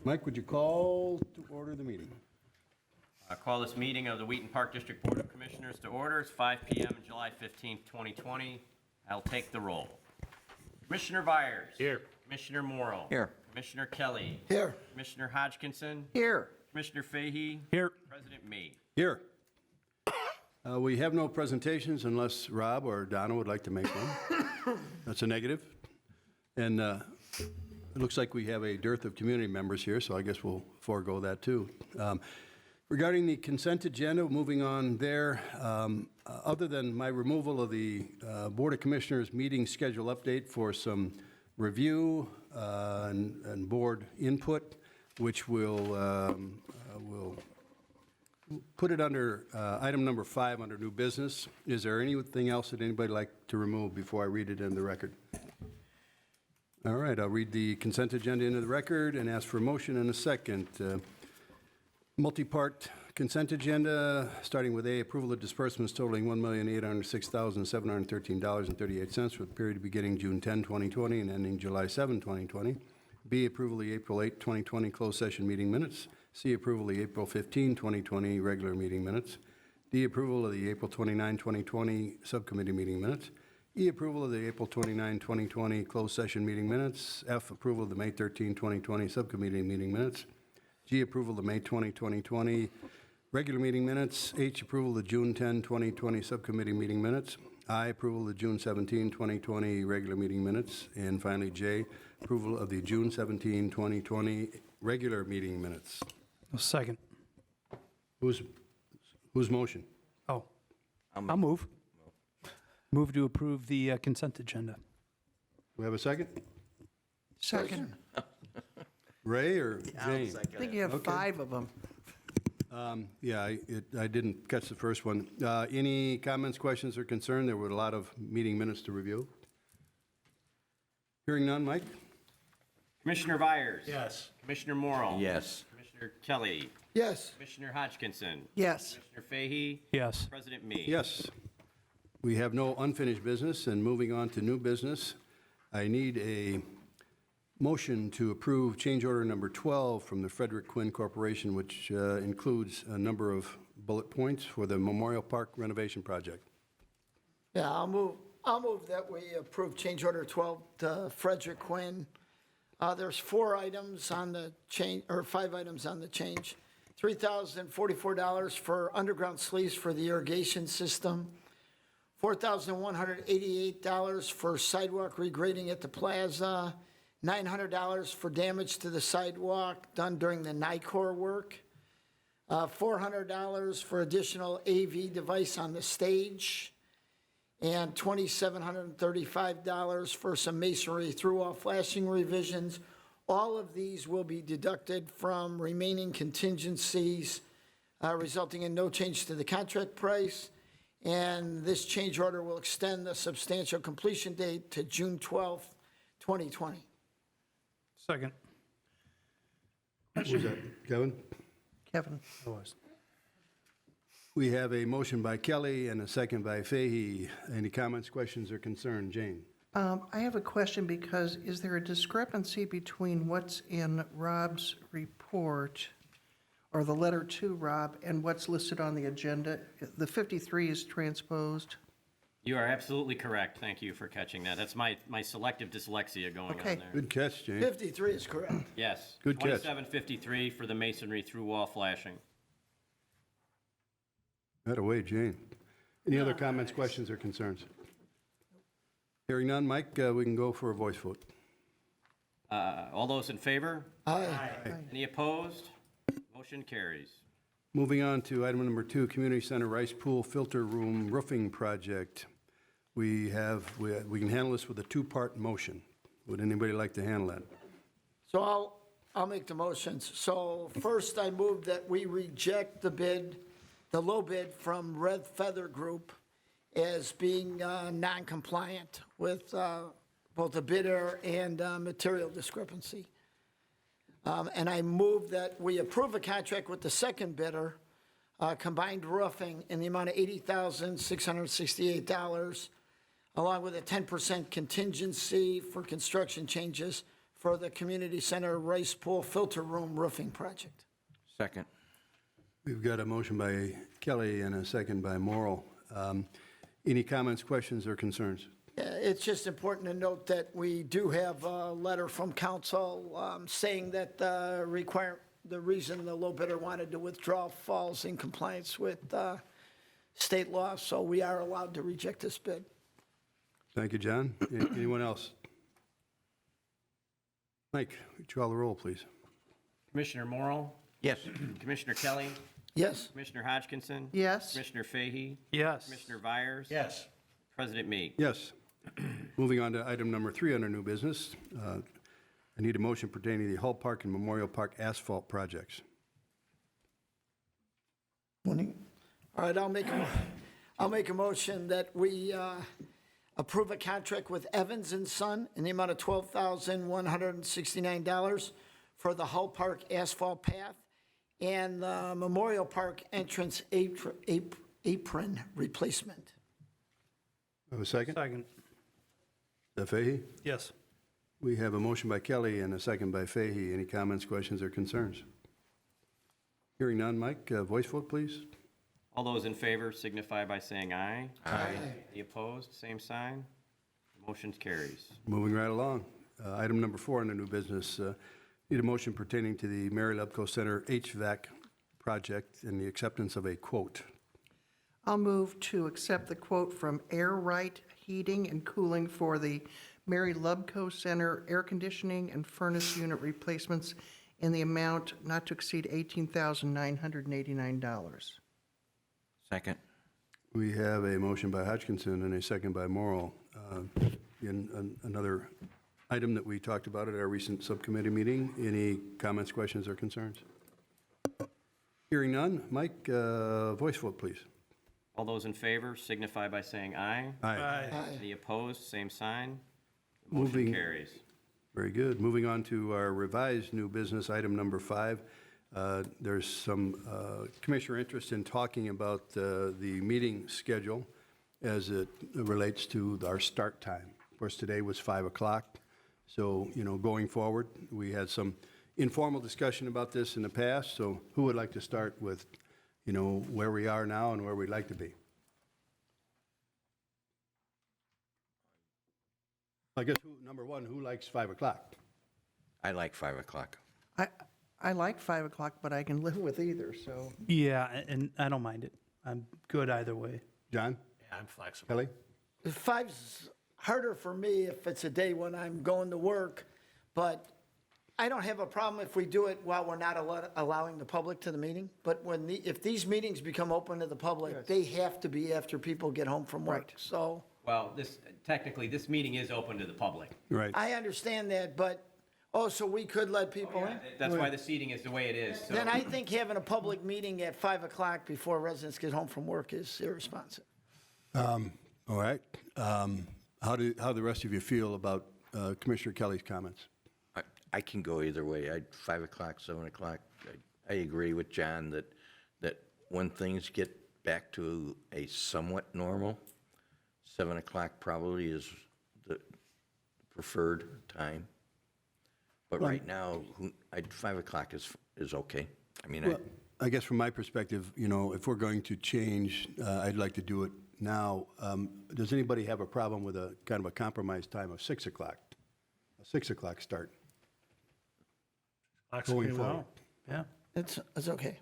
Mike, would you call to order the meeting? I call this meeting of the Wheaton Park District Board of Commissioners to order. It's 5 p.m. on July 15th, 2020. I'll take the roll. Commissioner Byers. Here. Commissioner Morrill. Here. Commissioner Kelly. Here. Commissioner Hodgkinson. Here. Commissioner Fahey. Here. President Mee. Here. We have no presentations unless Rob or Donna would like to make one. That's a negative. And it looks like we have a dearth of community members here, so I guess we'll forego that too. Regarding the consent agenda, moving on there, other than my removal of the Board of Commissioners meeting schedule update for some review and board input, which will put it under item number 5 under new business. Is there anything else that anybody like to remove before I read it in the record? All right, I'll read the consent agenda into the record and ask for a motion and a second. Multi-part consent agenda, starting with A, approval of disbursements totaling $1,806,713.38 for the period beginning June 10, 2020 and ending July 7, 2020. B, approval of the April 8, 2020 closed session meeting minutes. C, approval of the April 15, 2020 regular meeting minutes. D, approval of the April 29, 2020 subcommittee meeting minutes. E, approval of the April 29, 2020 closed session meeting minutes. F, approval of the May 13, 2020 subcommittee meeting minutes. G, approval of the May 20, 2020 regular meeting minutes. H, approval of the June 10, 2020 subcommittee meeting minutes. I, approval of the June 17, 2020 regular meeting minutes. And finally, J, approval of the June 17, 2020 regular meeting minutes. A second. Whose motion? Oh, I'll move. Move to approve the consent agenda. We have a second? Second. Ray or Jane? I think you have Okay. 5 of them. Yeah, I didn't catch the first one. Any comments, questions, or concern? There were a lot of meeting minutes to review. Hearing none, Mike? Commissioner Byers. Yes. Commissioner Morrill. Yes. Commissioner Kelly. Yes. Commissioner Hodgkinson. Yes. Commissioner Fahey. Yes. President Mee. Yes. We have no unfinished business, and moving on to new business, I need a motion to approve change order number 12 from the Frederick Quinn Corporation, which includes a number of bullet points for the Memorial Park renovation project. Yeah, I'll move that we approve change order 12 to Frederick Quinn. There's 4 items on the change, or 5 items on the change. $3,044 for underground sleeves for the irrigation system. $4,188 for sidewalk regrading at the plaza. $900 for damage to the sidewalk done during the NICOR work. $400 for additional AV device on the stage. And $2,735 for some masonry through-wall flashing revisions. All of these will be deducted from remaining contingencies, resulting in no change to the contract price. And this change order will extend the substantial completion date to June 12th, 2020. Second. What was that, Kevin? Kevin. We have a motion by Kelly and a second by Fahey. Any comments, questions, or concern? Jane? I have a question because is there a discrepancy between what's in Rob's report or the letter to Rob and what's listed on the agenda? The 53 is transposed. You are absolutely correct. Thank you for catching that. That's my selective dyslexia going on Okay. there. Good catch, Jane. 53 is correct. Yes. Good catch. 2753 for the masonry through wall flashing. That away, Jane. Any other comments, questions, or concerns? Hearing none, Mike, we can go for a voice vote. All those in favor? Aye. Any opposed? Motion carries. Moving on to item number 2, Community Center Rice Pool Filter Room Roofing Project. We can handle this with a 2-part motion. Would anybody like to handle that? So I'll make the motions. So first, I move that we reject the bid, the low bid from Red Feather Group as being non-compliant with both the bidder and material discrepancy. And I move that we approve a contract with the second bidder, combined roofing, in the amount of $80,668, along with a 10% contingency for construction changes for the community center rice pool filter room roofing project. Second. We've got a motion by Kelly and a second by Morrell. Any comments, questions, or concerns? It's just important to note that we do have a letter from council saying that the reason the low bidder wanted to withdraw falls in compliance with state law, so we are allowed to reject this bid. Thank you, John. Anyone else? Mike, would you call the roll, please? Commissioner Morrell, Yes. Commissioner Kelly, Yes? Commissioner Hodgkinson. Yes? Commissioner Fahey, Yes. Commissioner Byers. Yes. President Meek. Yes. Moving on to item number 3 under new business. I need a motion pertaining to the Hull Park and Memorial Park asphalt projects. All right, I'll make a motion that we approve a contract with Evans and Son in the amount of $12,169 for the Hull Park asphalt path and the Memorial Park entrance apron replacement. Have a second? Second. Fahey? Yes. We have a motion by Kelly and a second by Fahey. Any comments, questions, or concerns? Hearing none, Mike, voice vote, please. All those in favor signify by saying aye. Aye. The opposed, same sign. Motion carries. Moving right along. Item number 4 under new business. Need a motion pertaining to the Mary Lubko Center HVAC project and the acceptance of a quote. I'll move to accept the quote from Air Right Heating and Cooling for the Mary Lubko Center air conditioning and furnace unit replacements in the amount not to exceed $18,989. Second. We have a motion by Hodgkinson and a second by Morrell. Another item that we talked about at our recent subcommittee meeting. Any comments, questions, or concerns? Hearing none. Mike, voice vote, please. All those in favor signify by saying aye. Aye. The opposed, same sign. The motion Moving- carries. Very good. Moving on to our revised new business, item number 5. There's some commissioner interest in talking about the meeting schedule as it relates to our start time. Of course, today was 5 o'clock. So, going forward, we had some informal discussion about this in the past. So who would like to start with, where we are now and where we'd like to be? I guess, number one, who likes 5 o'clock? I like 5 o'clock. I like 5 o'clock, but I can live with either, so. Yeah, and I don't mind it. I'm good either way. John? Yeah, I'm flexible. Kelly? 5's harder for me if it's a day when I'm going to work, but I don't have a problem if we do it while we're not allowing the public to the meeting. But if these meetings become open to the public, they have to be after people get home from work. So Well, technically, this meeting is open to the public. Right. I understand that, but, so we could let people in? That's why the seating is the way it is. So Then I think having a public meeting at 5 o'clock before residents get home from work is irresponsible. All right. How do the rest of you feel about Commissioner Kelly's comments? I can go either way. 5 o'clock, 7 o'clock. I agree with John that when things get back to a somewhat normal, 7 o'clock probably is the preferred time. But right now, 5 o'clock is okay. I mean, Well, I guess from my perspective, if we're going to change, I'd like to do it now. Does anybody have a problem with a kind of a compromise time of 6 o'clock? A 6 o'clock start going forward? Yeah. It's okay.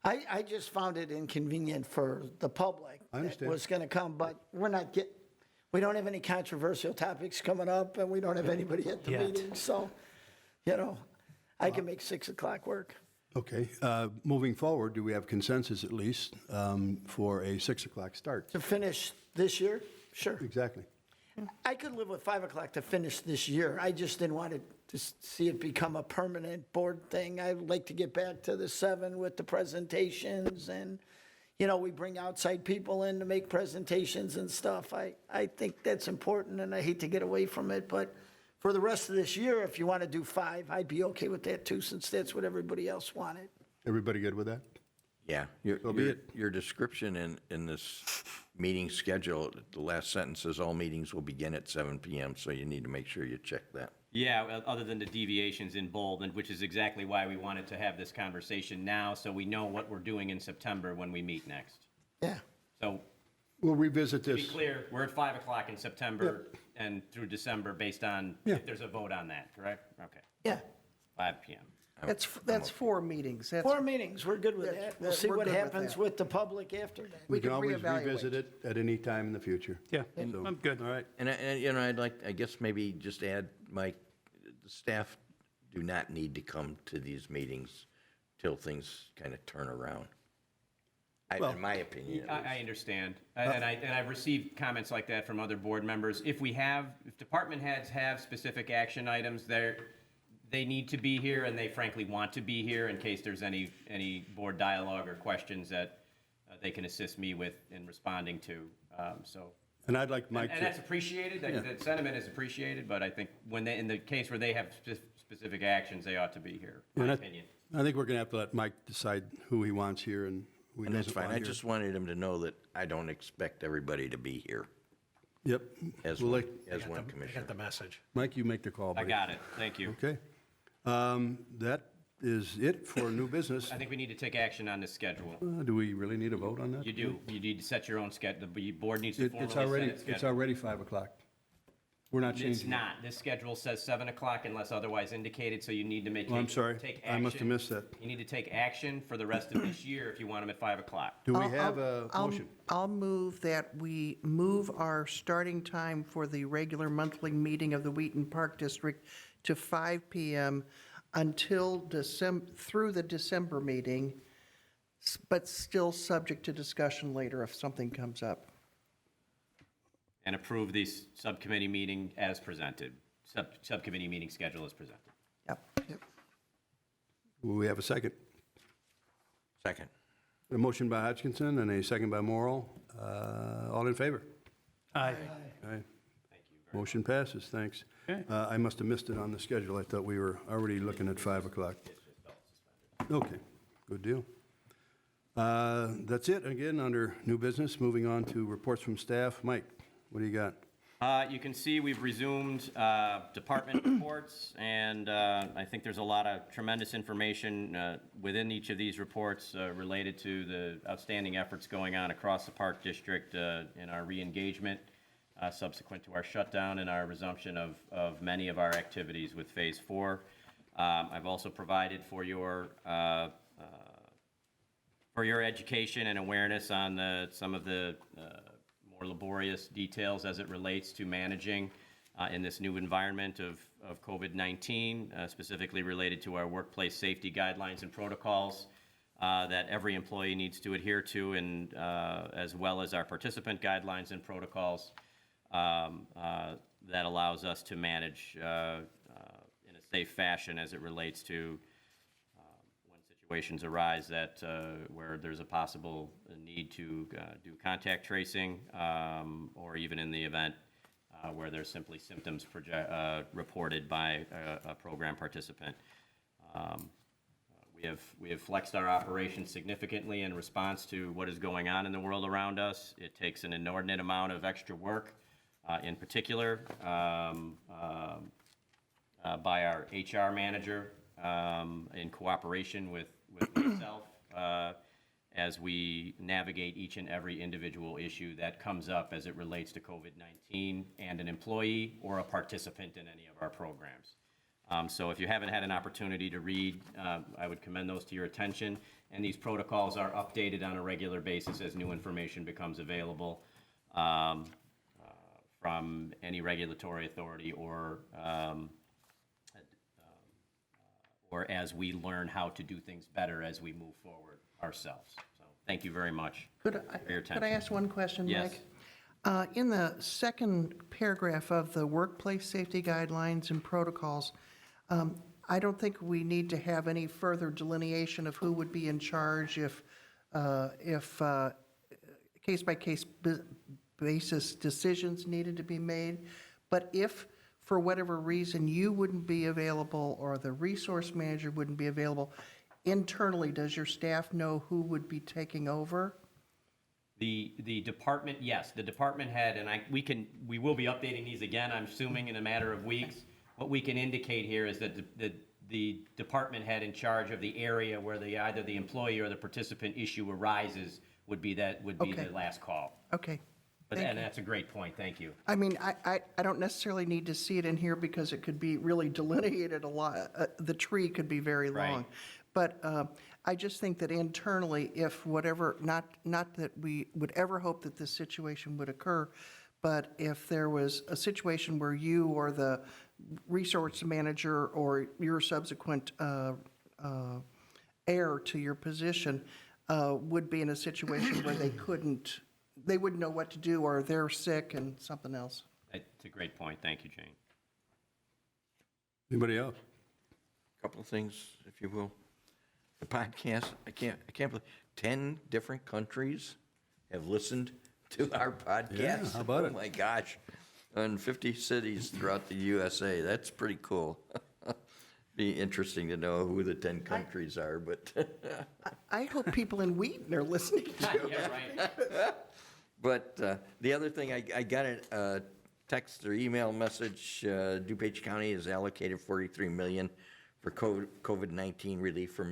I just found it inconvenient for the public. I understand. That was going to come, but we don't have any controversial topics coming up, and we don't have anybody at the Yet. meeting, so, I can make 6 o'clock work. Okay. Moving forward, do we have consensus at least for a 6 o'clock start? To finish this year, sure. Exactly. I could live with 5 o'clock to finish this year. I just didn't want to see it become a permanent board thing. I'd like to get back to the 7 with the presentations and, we bring outside people in to make presentations and stuff. I think that's important and I hate to get away from it, but for the rest of this year, if you want to do 5, I'd be okay with that too, since that's what everybody else wanted. Everybody good with that? Yeah, So be it. your description in this meeting schedule, the last sentence says all meetings will begin at 7 PM, so you need to make sure you check that. Yeah, other than the deviations in bold, and which is exactly why we wanted to have this conversation now, so we know what we're doing in September when we meet next. Yeah. So, We'll revisit to be this. clear, we're at 5 o'clock in September and through December based on Yeah. if there's a vote on that, correct? Okay, Yeah. 5 PM. That's 4 meetings. That's, 4 meetings, we're good with that. We'll see we're what good with happens that. with the public after that. We can can always reevaluate. revisit it at any time in the future. Yeah, So, I'm good. All right. And, I guess maybe just add, Mike, the staff do not need to come to these meetings till things kind of turn around. In my opinion. at least. I understand, and I've received comments like that from other board members. If department heads have specific action items, they need to be here, and they frankly want to be here in case there's any board dialogue or questions that they can assist me with in responding to, so. And I'd like Mike And that's to, appreciated, that sentiment is appreciated, but I think in the case where they have specific actions, they ought to be here, in my opinion. I think we're going to have to let Mike decide who he wants here and who he And that's doesn't fine. want I here. just wanted him to know that I don't expect everybody to be here Yep. as We'll one, let- as one commissioner. Mike, you make the call, I buddy. got it, thank you. Okay. That is it for new business. I think we need to take action on this schedule. Do we really need a vote on that? You do, you need to set your own schedule, the board needs to formally It's set already, its schedule. it's already 5 o'clock. We're not changing. It's not. This schedule says 7 o'clock unless otherwise indicated, so you need to Oh, I'm sorry. take I must have action. missed that. You need to take action for the rest of this year if you want them at 5 o'clock. Do we have a motion? I'll move that we move our starting time for the regular monthly meeting of the Wheaton Park District to 5 PM until through the December meeting, but still subject to discussion later if something comes up. And approve the subcommittee meeting as presented, subcommittee meeting schedule as presented. Yep. Will we have a second? Second. A motion by Hodgkinson and a second by Morrell. All in favor? Aye. Aye. Motion passes, thanks. Okay. I must have missed it on the schedule. I thought we were already looking at 5 o'clock. Okay, good deal. That's it, again, under new business. Moving on to reports from staff. Mike, what do you got? You can see we've resumed department reports, and I think there's a lot of tremendous information within each of these reports related to the outstanding efforts going on across the Park District in our re-engagement subsequent to our shutdown and our resumption of many of our activities with Phase 4. I've also provided for your education and awareness on some of the more laborious details as it relates to managing in this new environment of COVID-19, specifically related to our workplace safety guidelines and protocols that every employee needs to adhere to, and as well as our participant guidelines and protocols that allows us to manage in a safe fashion as it relates to when situations arise that where there's a possible need to do contact tracing, or even in the event where there's simply symptoms reported by a program participant. We have flexed our operations significantly in response to what is going on in the world around us. It takes an inordinate amount of extra work, in particular by our HR manager in cooperation with myself as we navigate each and every individual issue that comes up as it relates to COVID-19 and an employee or a participant in any of our programs. So if you haven't had an opportunity to read, I would commend those to your attention. And these protocols are updated on a regular basis as new information becomes available from any regulatory authority or as we learn how to do things better as we move forward ourselves. So thank you very much for your attention. Could I ask one question, Yes. Mike? In the second paragraph of the workplace safety guidelines and protocols, I don't think we need to have any further delineation of who would be in charge if case-by-case basis decisions needed to be made. But if, for whatever reason, you wouldn't be available or the resource manager wouldn't be available, internally, does your staff know who would be taking over? The department, yes, the department head, and we will be updating these again, I'm assuming, in a matter of weeks. What we can indicate here is that the department head in charge of the area where either the employee or the participant issue arises would be the Okay. last call. Okay. But Thank and you. that's a great point, thank you. I mean, I don't necessarily need to see it in here because it could be really delineated a lot. The tree could be very Right. long. But I just think that internally, if whatever, not that we would ever hope that this situation would occur, but if there was a situation where you or the resource manager or your subsequent heir to your position would be in a situation where they wouldn't know what to do, or they're sick and something else. It's a great point, thank you, Jane. Anybody else? Couple of things, if you will. The podcast, I can't believe, 10 different countries have listened to our podcast. Yeah, how about it? Oh, my gosh. And 50 cities throughout the USA. That's pretty cool. Be interesting to know who the 10 countries are, but, I hope people in Wheaton are listening to. Yeah, right. but the other thing, I got a text or email message, DuPage County has allocated $43 million for COVID-19 relief for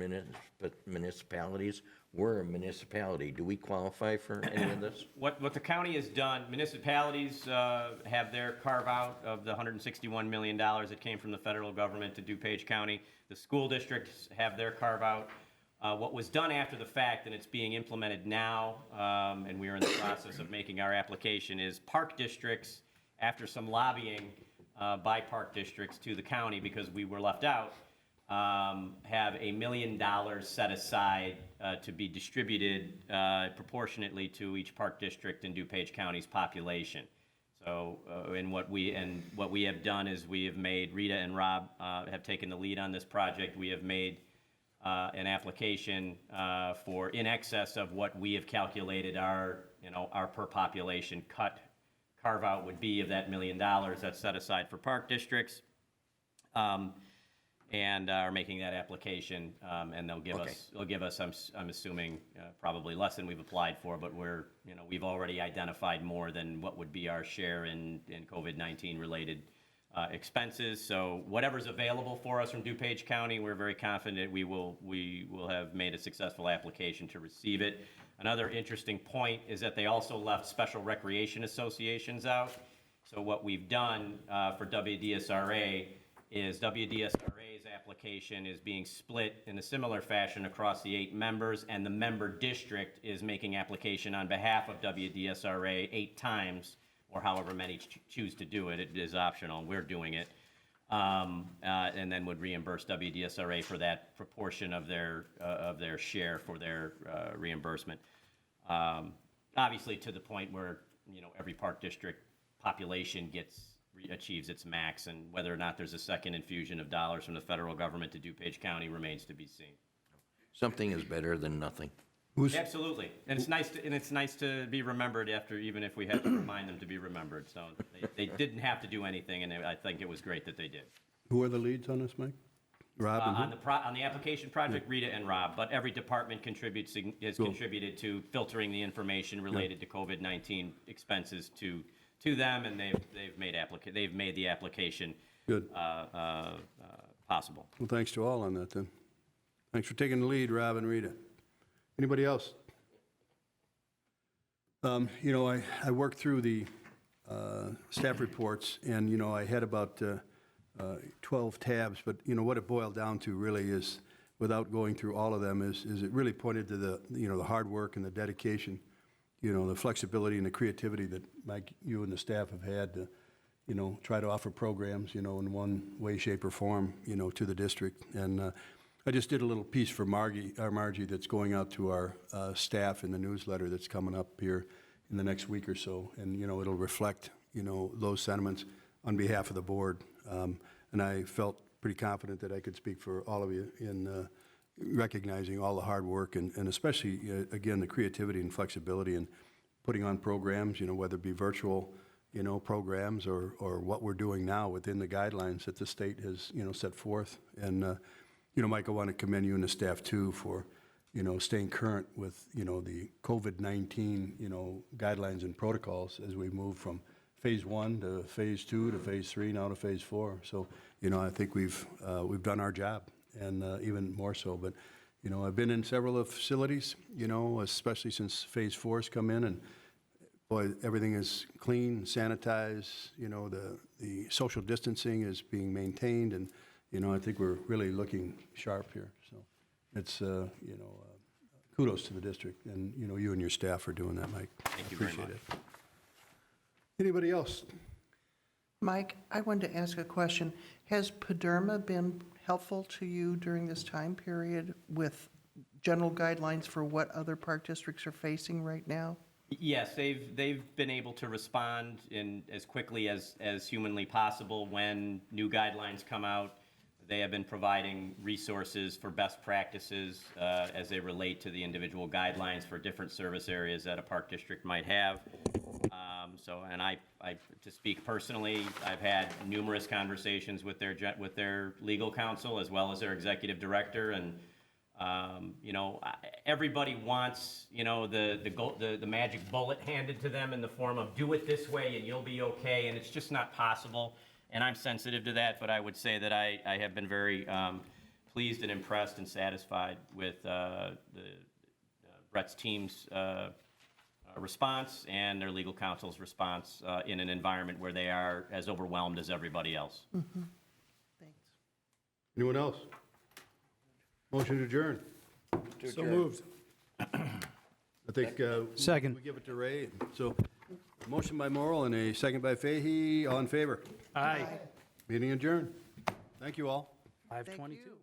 municipalities. We're a municipality. Do we qualify for any of this? What the county has done, municipalities have their carve-out of the $161 million that came from the federal government to DuPage County. The school districts have their carve-out. What was done after the fact, and it's being implemented now, and we are in the process of making our application, is park districts, after some lobbying by park districts to the county because we were left out, have $1 million set aside to be distributed proportionately to each park district in DuPage County's population. So, and what we have done is we have made, Rita and Rob have taken the lead on this project. We have made an application for in excess of what we have calculated our per population carve out would be of that $1 million that's set aside for park districts. And are making that application, and they'll give us, I'm assuming, probably less than we've applied for, but we've already identified more than what would be our share in COVID-19 related expenses. So whatever's available for us from DuPage County, we're very confident we will have made a successful application to receive it. Another interesting point is that they also left special recreation associations out. So what we've done for WDSRA is WDSRA's application is being split in a similar fashion across the 8 members, and the member district is making application on behalf of WDSRA 8 times, or however many choose to do it. It is optional. We're doing it. And then would reimburse WDSRA for that proportion of their share for their reimbursement. Obviously, to the point where every park district population achieves its max, and whether or not there's a second infusion of dollars from the federal government to DuPage County remains to be seen. Something is better than nothing. Absolutely, and it's nice to be remembered after, even if we have to remind them to be remembered. So they didn't have to do anything, and I think it was great that they did. Who are the leads on this, Mike? Rob and who? On the application project, Rita and Rob, but every department has contributed to filtering the information related to COVID-19 expenses to them, and they've made the application Good. possible. Well, thanks to all on that then. Thanks for taking the lead, Rob and Rita. Anybody else? I worked through the staff reports, and, I had about 12 tabs, but, what it boiled down to really is, without going through all of them, is it really pointed to the hard work and the dedication, the flexibility and the creativity that, Mike, you and the staff have had to, try to offer programs, in one way, shape, or form, to the district. And I just did a little piece for Margie that's going out to our staff in the newsletter that's coming up here in the next week or so. And, it'll reflect, those sentiments on behalf of the board. And I felt pretty confident that I could speak for all of you in recognizing all the hard work and especially, again, the creativity and flexibility in putting on programs, whether it be virtual, programs or what we're doing now within the guidelines that the state has, set forth. And, Mike, I want to commend you and the staff too for, staying current with, the COVID-19, guidelines and protocols as we move from phase 1 to phase 2 to phase 3, now to phase 4. So, I think we've done our job, and even more so. But, I've been in several of facilities, especially since phase 4 has come in, and boy, everything is clean, sanitized, the social distancing is being maintained, and, I think we're really looking sharp here. So it's, kudos to the district, and, you and your staff are doing that, Mike. Thank you very much. Appreciate it. Anybody else? Mike, I wanted to ask a question. Has Paderma been helpful to you during this time period with general guidelines for what other park districts are facing right now? Yes, they've been able to respond in as quickly as humanly possible when new guidelines come out. They have been providing resources for best practices as they relate to the individual guidelines for different service areas that a park district might have. To speak personally, I've had numerous conversations with their legal counsel as well as their executive director, and everybody wants, the magic bullet handed to them in the form of do it this way and you'll be okay, and it's just not possible. And I'm sensitive to that, but I would say that I have been very pleased and impressed and satisfied with Brett's team's response and their legal counsel's response in an environment where they are as overwhelmed as everybody else. Thanks. Anyone else? Motion to adjourn. So moved. I think Second. we give it to Ray. So, motion by Morrell and a second by Fahey. All in favor? Aye. Meeting adjourned. Thank you all. 5:22.